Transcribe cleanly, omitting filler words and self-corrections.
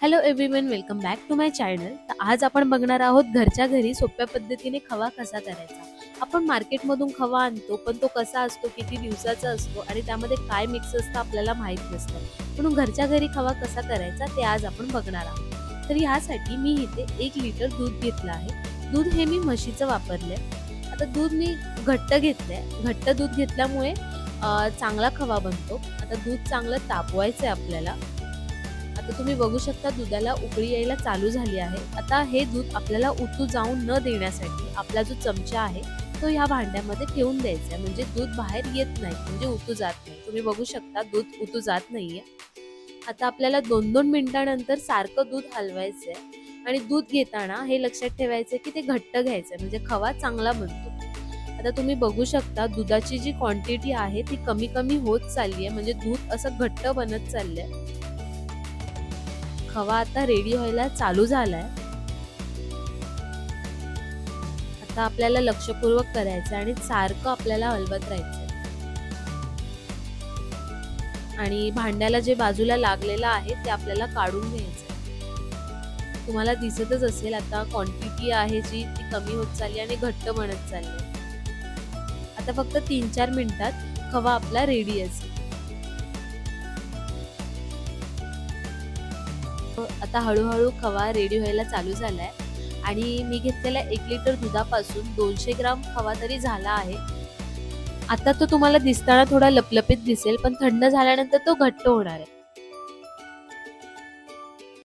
Hello everyone, welcome back to my channel. तर आज आपण बघणार आहोत घरच्या घरी सोप्या पद्धतीने खवा कसा करायचा। आपण मार्केटमधून खवा आणतो, पण तो कसा असतो, किती दिवसाचा असतो आणि त्यामध्ये काय मिक्स असतं आपल्याला माहित नसतं। म्हणून घरच्या घरी खवा कसा करायचा ते आज आपण बघणार आहोत। तर यासाठी मी इथे 1 लिटर दूध घेतलं आहे। दूध हे मी म्हशीचं वापरले। आता दूध मी घट्ट घेतलंय। घट्ट दूध घेतल्यामुळे चांगला खवा बनतो। आता दूध चांगलं तापवायचं आहे आपल्याला। आता तुम्ही बघू शकता दुधाला उकळी यायला चालू झाली आहे। आता हे दूध आपल्याला उतू जाऊन न देण्यासाठी आपला जो चमचा आहे तो ह्या भांड्यामध्ये ठेवून द्यायचा, म्हणजे दूध बाहेर येत नाही, म्हणजे उतू जात नाही। तुम्ही बघू शकता दूध उतू जात नाहीये। आता आपल्याला 2-2 मिनिटांनंतर सारखं दूध हलवायचंय आणि दूध घेताना हे लक्षात ठेवायचं की ते घट्ट घ्यायचं, म्हणजे खवा चांगला बनतो। आता तुम्ही बघू शकता दुधाची जी क्वांटिटी आहे ती कमी कमी होत चालली आहे, म्हणजे दूध असं घट्ट बनत चाललंय। खवा आता रेडी व्हायला चालू झालाय। आता आपल्याला लक्षपूर्वक करायचं आणि सारखं आपल्याला हलवत राहायचं आणि भांड्याला जे बाजूला लागलेलं आहे ते आपल्याला काढून घ्यायचं। तुम्हाला दिसतच असेल आता क्वांटिटी आहे जी ती कमी होत चालली आणि घट्ट बनत चालली। आता फक्त 3-4 मिनिटात खवा आपला रेडी असेल। आता हळूहळू खवा रेडी व्हायला चालू झालाय आणि मी घेतलेल्या 1 लिटर दुधापासून 200 ग्राम खवा तरी झाला आहे। आता तो तुम्हाला दिसताना थोडा लपलपीत दिसेल, पण थंड झाल्यानंतर तो घट्ट होणार आहे।